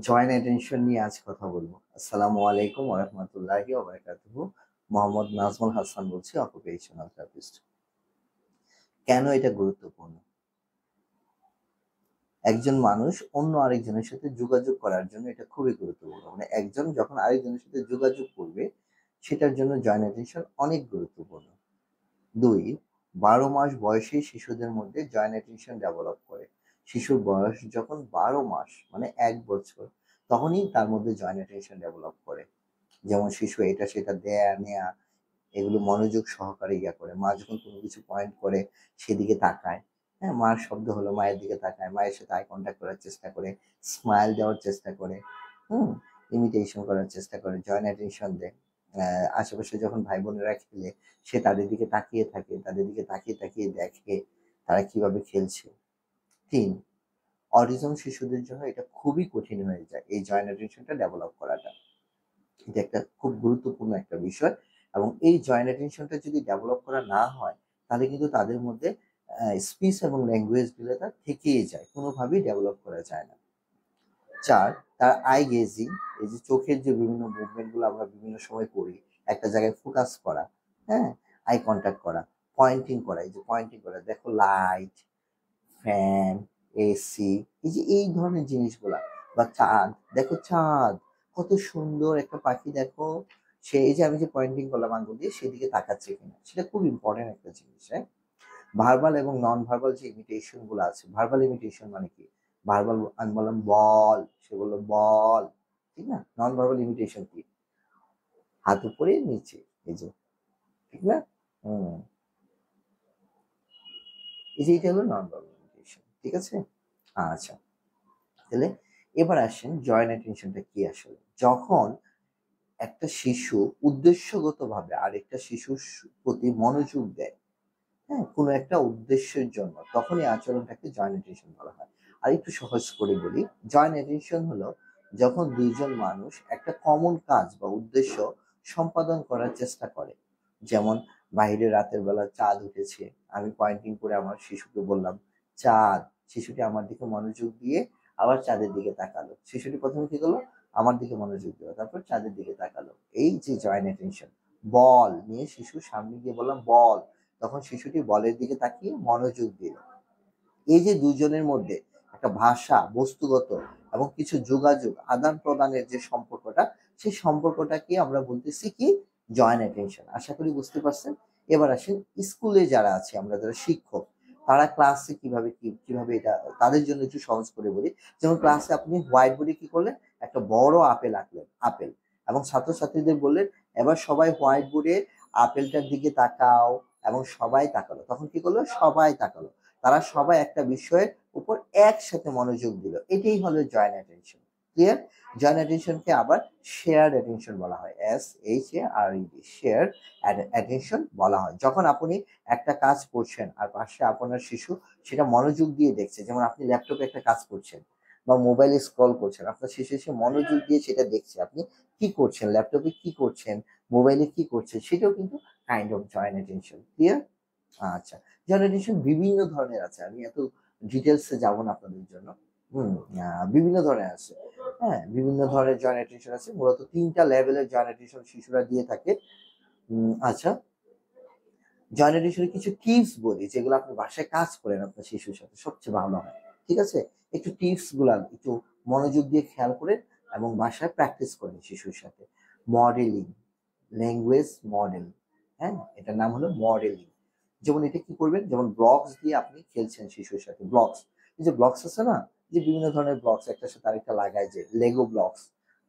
Joint attention নিয়ে আজ কথা বলবো। আসসালামু আলাইকুম ওয়া রাহমাতুল্লাহি ওয়া বারাকাতুহু। মোহাম্মদ নাজমুল হাসান বলছি, অকুপেশনাল থেরাপিস্ট। কেন এটা গুরুত্বপূর্ণ? একজন মানুষ অন্য আরেকজনের সাথে যোগাযোগ করার জন্য এটা খুবই গুরুত্বপূর্ণ। মানে একজন যখন আরেকজনের সাথে যোগাযোগ করবে, সেটার জন্য জয়েন্ট অ্যাটেনশন অনেক গুরুত্বপূর্ণ। ২, ১২ মাস বয়সী শিশুদের মধ্যে জয়েন্ট অ্যাটেনশন ডেভেলপ করে। শিশুর বয়স যখন ১২ মাস মানে ১ বছর, তখনই তার মধ্যে জয়েন্ট অ্যাটেনশন ডেভেলপ করে। যেমন শিশু এটা সেটা দেয়া নেয়া, এগুলো মনোযোগ সহকারে ইয়া করে। মা যখন কোনো কিছু পয়েন্ট করে সেদিকে তাকায়। হ্যাঁ, মার শব্দ হলো মায়ের দিকে তাকায়, মায়ের সাথে আই কন্টাক্ট করার চেষ্টা করে, স্মাইল দেওয়ার চেষ্টা করে, হুম, ইমিটেশন করার চেষ্টা করে, জয়েন্ট অ্যাটেনশন দেয়। আশেপাশে যখন ভাই বোনেরা খেলে, সে তাদের দিকে তাকিয়ে থাকে, তাদের দিকে তাকিয়ে তাকিয়ে দেখে তারা কিভাবে খেলছে। ৩, অটিজম শিশুদের জন্য এটা খুবই কঠিন হয়ে যায় এই জয়েন্ট অ্যাটেনশনটা ডেভেলপ করাটা। এটা একটা খুব গুরুত্বপূর্ণ একটা বিষয়, এবং এই জয়েন্ট অ্যাটেনশনটা যদি ডেভেলপ করা না হয়, তাহলে কিন্তু তাদের মধ্যে স্পিচ এবং ল্যাঙ্গুয়েজ গুলোটা থেকেই যায়, কোনোভাবেই ডেভেলপ করা যায় না। ৪, তার আই গেজিং, এই যে চোখের যে বিভিন্ন মুভমেন্ট গুলো আমরা বিভিন্ন সময় করি, একটা জায়গায় ফোকাস করা, হ্যাঁ, আই কন্ট্যাক্ট করা, পয়েন্টিং করা, এই যে পয়েন্টিং করা, দেখো লাইট, ফ্যান, এসি, এই যে এই ধরনের জিনিসগুলা, বা চাঁদ, দেখো চাঁদ কত সুন্দর একটা পাখি, দেখো সে, এই যে আমি যে পয়েন্টিং করলাম আঙ্গুল দিয়ে, সেদিকে তাকাচ্ছে কিনা, সেটা খুব ইম্পর্টেন্ট একটা জিনিস। হ্যাঁ, ভার্বাল এবং নন ভার্বাল যে ইমিটেশন গুলো আছে, ভার্বাল ইমিটেশন মানে কি? ভার্বাল, আমি বললাম বল, সে বললো বল, ঠিক না? নন ভার্বাল ইমিটেশন কি? হাত উপরে নিচে, এই যে, ঠিক না? হুম, এই যে এটা হলো নন ভার্বাল ইমিটেশন, ঠিক আছে? আচ্ছা, তাহলে এবার আসেন জয়েন্ট অ্যাটেনশনটা কি আসলে। যখন একটা শিশু উদ্দেশ্যগতভাবে আরেকটা শিশুর প্রতি মনোযোগ দেয়, হ্যাঁ, কোনো একটা উদ্দেশ্যের জন্য, তখন এই আচরণটাকে জয়েন্ট অ্যাটেনশন বলা হয়। আর একটু সহজ করে বলি, জয়েন্ট অ্যাটেনশন হলো যখন দুইজন মানুষ একটা কমন কাজ বা উদ্দেশ্য সম্পাদন করার চেষ্টা করে। যেমন বাইরে রাতের বেলা চাঁদ উঠেছে, আমি পয়েন্টিং করে আমার শিশুকে বললাম চাঁদ, শিশুটি আমার দিকে মনোযোগ দিয়ে আবার চাঁদের দিকে তাকালো। শিশুটি প্রথমে কি করলো? আমার দিকে মনোযোগ দিল, তারপর চাঁদের দিকে তাকালো। এই যে জয়েন্ট অ্যাটেনশন। বল নিয়ে শিশুর সামনে গিয়ে বললাম বল, তখন শিশুটি বলের দিকে তাকিয়ে মনোযোগ দিল। এই যে দুজনের মধ্যে একটা ভাষা, বস্তুগত এবং কিছু যোগাযোগ আদান প্রদানের যে সম্পর্কটা, সেই সম্পর্কটাকে আমরা বলতেছি কি? Joint attention. আশা করি বুঝতে পারছেন। এবার আসেন, স্কুলে যারা আছে, আমরা যারা শিক্ষক, তারা ক্লাসে কিভাবে এটা তাদের জন্য একটু সহজ করে বলি। যেমন ক্লাসে আপনি হোয়াইট বোর্ডে কি করলেন? একটা বড় আপেল আঁকলেন, আপেল, এবং ছাত্রছাত্রীদের বললেন এবার সবাই হোয়াইট বোর্ডে আপেলটার দিকে তাকাও, এবং সবাই তাকালো। তখন কি করলো? সবাই তাকালো। তারা সবাই একটা বিষয়ের উপর একসাথে মনোযোগ দিল। এটাই হলো জয়েন্ট অ্যাটেনশন। ক্লিয়ার? জয়েন্ট অ্যাটেনশনকে আবার শেয়ার্ড অ্যাটেনশন বলা হয়। SHARED, শেয়ার্ড অ্যাটেনশন বলা হয়। যখন আপনি একটা কাজ করছেন আর পাশে আপনার শিশু সেটা মনোযোগ দিয়ে দেখছে, যেমন আপনি ল্যাপটপে একটা কাজ করছেন বা মোবাইলে স্ক্রল করছেন, আপনার শিশু এসে মনোযোগ দিয়ে সেটা দেখছে, আপনি কি করছেন, ল্যাপটপে কি করছেন, মোবাইলে কি করছেন, সেটাও কিন্তু kind of joint attention. Clear? আচ্ছা, জেনারেশন বিভিন্ন ধরনের আছে। আমি এত ডিটেইলসে যাব না আপনাদের জন্য। হুম, বিভিন্ন ধরনের আছে। হ্যাঁ, বিভিন্ন ধরনের জেনারেশন আছে। মূলত ৩ টা লেভেলের জেনারেশন শিশুরা দিয়ে থাকে। আচ্ছা, জেনারেশনের কিছু টিপস বলি, যেগুলো আপনি বাসায় কাজ করেন আপনার শিশুর সাথে, সবচেয়ে ভালো হয়। ঠিক আছে? একটু টিপস গুলা একটু মনোযোগ দিয়ে খেয়াল করেন এবং বাসায় প্র্যাকটিস করেন শিশুর সাথে। মডেলিং, ল্যাঙ্গুয়েজ মডেল, হ্যাঁ? এটার নাম হলো মডেলিং। যেমন এটা কি করবেন? যেমন ব্লকস দিয়ে আপনি খেলছেন শিশুর সাথে। ব্লকস, এই যে ব্লকস আছে না? যে বিভিন্ন ধরনের ব্লকস একটার সাথে আরেকটা লাগায়, যে লেগো ব্লকস,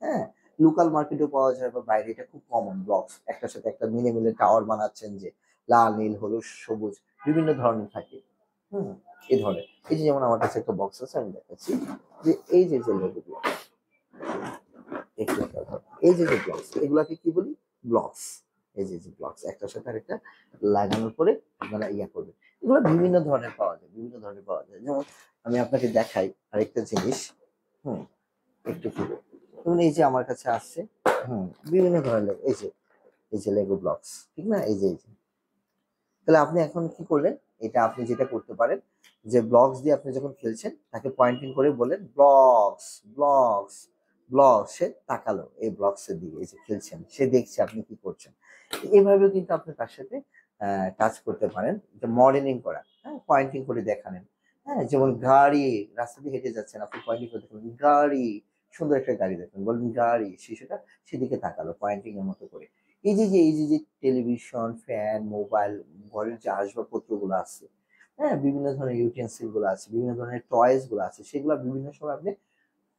হ্যাঁ? লোকাল মার্কেটেও পাওয়া যায় বা বাইরে, এটা খুব কমন। ব্লকস একটার সাথে একটা মিলে মিলে টাওয়ার বানাচ্ছেন, যে লাল, নীল, হলুদ, সবুজ বিভিন্ন ধরনের থাকে। হুম? এই ধরনের। এই যে যেমন আমার কাছে একটা বক্স আছে, আমি দেখাচ্ছি। যে এই যে লেগো ব্লক, এই যে ব্লকস, এগুলাকে কি বলি? ব্লকস। এই যে ব্লকস একটার সাথে আরেকটা লাগানোর পরে আপনারা ইয়া করবেন। এগুলো বিভিন্ন ধরনের পাওয়া যায়, বিভিন্ন ধরনের পাওয়া যায়। যেমন আমি আপনাকে দেখাই আরেকটা জিনিস। হুম, একটু কি, যেমন এই যে আমার কাছে আসছে, বিভিন্ন ধরনের, এই যে লেগো ব্লকস, ঠিক না? এই যে তাহলে আপনি এখন কি করলেন? এটা আপনি যেটা করতে পারেন, যে ব্লকস দিয়ে আপনি যখন খেলছেন তাকে পয়েন্টিং করে বলেন ব্লকস ব্লকস ব্লকস, সে তাকালো এই ব্লকস এর দিকে, এই যে খেলছেন সে দেখছে আপনি কি করছেন। এভাবেও কিন্তু আপনি তার সাথে কাজ করতে পারেন, যে মডেলিং করা, হ্যাঁ পয়েন্টিং করে দেখালেন। হ্যাঁ যেমন গাড়ি, রাস্তা দিয়ে হেঁটে যাচ্ছেন আপনি পয়েন্টিং করে দেখালেন গাড়ি, সুন্দর একটা গাড়ি দেখলেন বললেন গাড়ি, শিশুটা সেদিকে তাকালো পয়েন্টিং এর মতো করে। এই যে টেলিভিশন, ফ্যান, মোবাইল, ঘরের যে আসবাবপত্রগুলো আছে, হ্যাঁ বিভিন্ন ধরনের ইউটেন্সিল গুলো আছে, বিভিন্ন ধরনের টয়েস গুলো আছে, সেগুলো বিভিন্ন সময় আপনি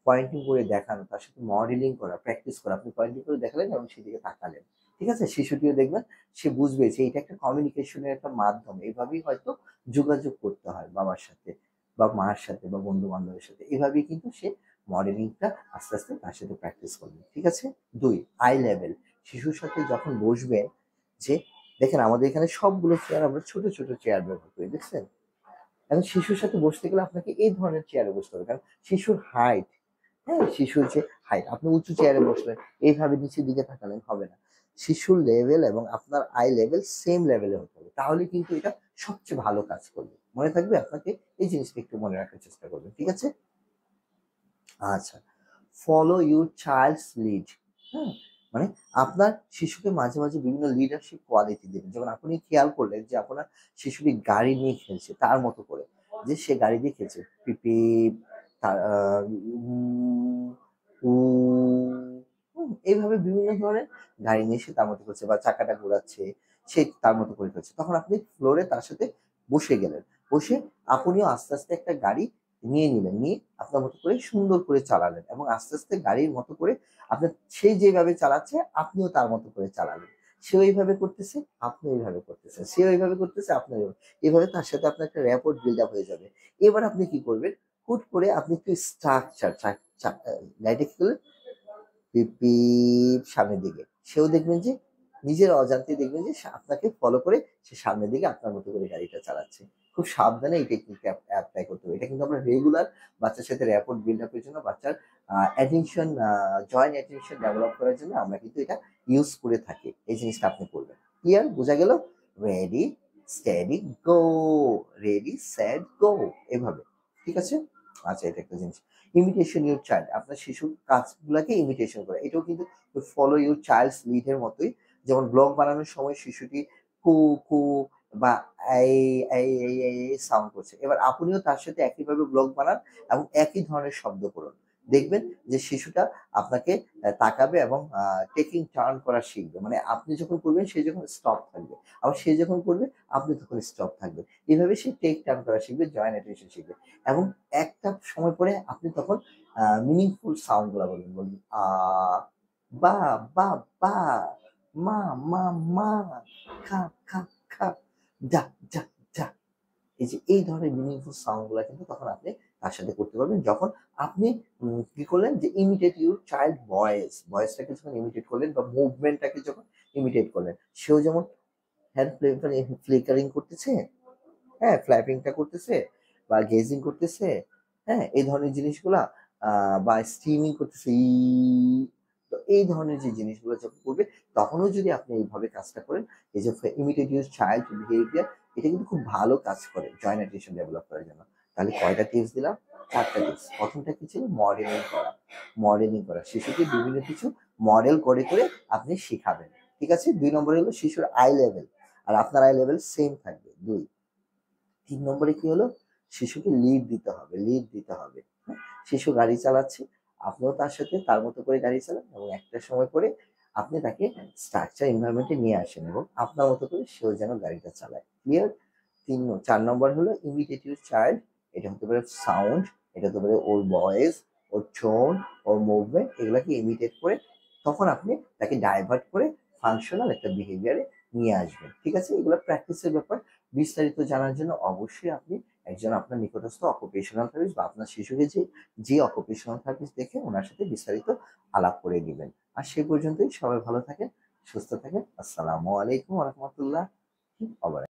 পয়েন্টিং করে দেখানো, তার সাথে মডেলিং করা, প্র্যাকটিস করা, আপনি পয়েন্টিং করে দেখালেন এবং সেদিকে তাকালেন। ঠিক আছে, শিশুটিও দেখবেন সে বুঝবে যে এটা একটা কমিউনিকেশনের একটা মাধ্যম, এইভাবেই হয়তো যোগাযোগ করতে হয় বাবার সাথে বা মার সাথে বা বন্ধু বান্ধবের সাথে, এভাবেই কিন্তু সে মডেলিংটা আস্তে আস্তে তার সাথে প্র্যাকটিস করবে। ঠিক আছে। দুই, আই লেভেল। শিশুর সাথে যখন বসবেন, যে দেখেন আমাদের এখানে সবগুলো চেয়ার আমরা ছোট ছোট চেয়ার ব্যবহার করি, দেখছেন। এখন শিশুর সাথে বসতে গেলে আপনাকে এই ধরনের চেয়ারে বসতে হবে, কারণ শিশুর হাইট, হ্যাঁ শিশুর যে হাইট, আপনি উঁচু চেয়ারে বসলেন এইভাবে নিচের দিকে তাকালেন হবে না। শিশুর লেভেল এবং আপনার আই লেভেল সেম লেভেলে হতে হবে, তাহলে কিন্তু এটা সবচেয়ে ভালো কাজ করবে। মনে থাকবে আপনাকে, এই জিনিসটা একটু মনে রাখার চেষ্টা করবেন। ঠিক আছে। আচ্ছা, ফলো ইউর চাইল্ডস লিড। হ্যাঁ, মানে আপনার শিশুকে মাঝে মাঝে বিভিন্ন লিডারশিপ কোয়ালিটি দেবেন। যেমন আপনি খেয়াল করলেন যে আপনার শিশুটি গাড়ি নিয়ে খেলছে তার মতো করে, যে সে গাড়ি দিয়ে খেলছে পিপি, তার উ, এইভাবে বিভিন্ন ধরনের গাড়ি নিয়ে সে তার মতো করছে বা চাকাটা ঘোরাচ্ছে, সে তার মতো করে করছে, তখন আপনি ফ্লোরে তার সাথে বসে গেলেন, বসে আপনিও আস্তে আস্তে একটা গাড়ি নিয়ে নিলেন, নিয়ে আপনার মতো করে সুন্দর করে চালালেন এবং আস্তে আস্তে গাড়ির মতো করে আপনার, সে যেভাবে চালাচ্ছে আপনিও তার মতো করে চালালেন। সে ওইভাবে করতেছে, আপনি ওইভাবে করতেছেন, সে ওইভাবে করতেছে, আপনি এইভাবে তার সাথে আপনার একটা র্যাপোর্ট বিল্ড আপ হয়ে যাবে। এবার আপনি কি করবেন, হুট করে আপনি একটু স্ট্রাকচার গাড়িটা কি করলেন পিপ পিপ সামনের দিকে, সেও দেখবেন যে নিজের অজান্তে দেখবেন যে আপনাকে ফলো করে সে সামনের দিকে আপনার মতো করে গাড়িটা চালাচ্ছে। খুব সাবধানে এই টেকনিকটা অ্যাপ্লাই করতে হবে। এটা কিন্তু আমরা রেগুলার বাচ্চার সাথে র্যাপোর্ট বিল্ড আপের জন্য, বাচ্চার অ্যাটেনশন, জয়েন্ট অ্যাটেনশন ডেভেলপ করার জন্য আমরা কিন্তু এটা ইউজ করে থাকি। এই জিনিসটা আপনি করবেন। ক্লিয়ার, বোঝা গেল? রেডি, স্টেডি, গো, রেডি, সেট, গো, এভাবে। ঠিক আছে। আচ্ছা, এটা একটা জিনিস। ইমিটেশন ইউর চাইল্ড, আপনার শিশুর কাজগুলাকে ইমিটেশন করে, এটাও কিন্তু ফলো ইউর চাইল্ডস লিড এর মতোই। যেমন ব্লগ বানানোর সময় শিশুটি কু কু বা এই এই সাউন্ড করছে, এবার আপনিও তার সাথে একইভাবে ব্লগ বানান এবং একই ধরনের শব্দ করুন। দেখবেন যে শিশুটা আপনাকে তাকাবে এবং টেকিং টার্ন করা শিখবে, মানে আপনি যখন করবেন সে যখন স্টপ থাকবে, আবার সে যখন করবে আপনি তখন স্টপ থাকবে। এইভাবে সে টেক টার্ন করা শিখবে, জয়েন্ট অ্যাটেনশন শিখবে। এবং একটা সময় পরে আপনি তখন মিনিংফুল সাউন্ড গুলা বলবেন, বলবেন বা বা বা, মা মা মা, খা খা খা, যা যা যা। এই যে এই ধরনের মিনিংফুল সাউন্ড গুলা কিন্তু তখন আপনি তার সাথে করতে পারবেন, যখন আপনি কি করলেন যে ইমিটেট ইউর চাইল্ড ভয়েস, ভয়েসটাকে যখন ইমিটেট করলেন বা মুভমেন্টটাকে যখন ইমিটেট করলেন, সেও যেমন হ্যান্ড ফ্লিকারিং করতেছে, হ্যাঁ ফ্ল্যাপিংটা করতেছে বা গেজিং করতেছে, হ্যাঁ এই ধরনের জিনিসগুলা, বা স্টিমিং করতেছে তো এই ধরনের যে জিনিসগুলো যখন করবে, তখনও যদি আপনি এইভাবে কাজটা করেন, এই যে ইমিডিয়েট ইউজ চাইল্ড বিহেভিয়ার, এটা কিন্তু খুব ভালো কাজ করে জয়েন্ট অ্যাটেনশন ডেভেলপ করার জন্য। তাহলে কয়টা টিপস দিলাম? চারটা টিপস। প্রথমটা কি ছিল? মডেলিং করা। মডেলিং করা, শিশুকে বিভিন্ন কিছু মডেল করে করে আপনি শিখাবেন। ঠিক আছে। 2 নম্বরে হলো শিশুর আই লেভেল আর আপনার আই লেভেল সেম থাকবে। 2। 3 নম্বরে কি হলো? শিশুকে লিড দিতে হবে, লিড দিতে হবে। হ্যাঁ? শিশু গাড়ি চালাচ্ছে, আপনিও তার সাথে তার মতো করে গাড়ি চালান এবং একটা সময় পরে আপনি তাকে স্ট্রাকচার এনভায়রনমেন্টে নিয়ে আসেন এবং আপনার মতো করে সেও যেন গাড়িটা চালায়। ক্লিয়ার? 4 নম্বর হলো ইমিডিয়েট ইউর চাইল্ড। এটা হতে পারে সাউন্ড, এটা হতে পারে ওর ভয়েস, ওর টোন, ওর মুভমেন্ট, এগুলাকে ইমিটেট করে তখন আপনি তাকে ডাইভার্ট করে ফাংশনাল একটা বিহেভিয়ারে নিয়ে আসবেন। ঠিক আছে? এগুলো প্র্যাকটিসের ব্যাপার। বিস্তারিত জানার জন্য অবশ্যই আপনি একজন আপনার নিকটস্থ অকুপেশনাল থেরাপিস্ট বা আপনার শিশুকে যে অকুপেশনাল থেরাপিস্ট দেখে ওনার সাথে বিস্তারিত আলাপ করে নেবেন। আর সে পর্যন্তই সবাই ভালো থাকেন, সুস্থ থাকেন। আসসালামু আলাইকুম ওয়া রাহমাতুল্লাহি ওয়া বারাকাতুহু।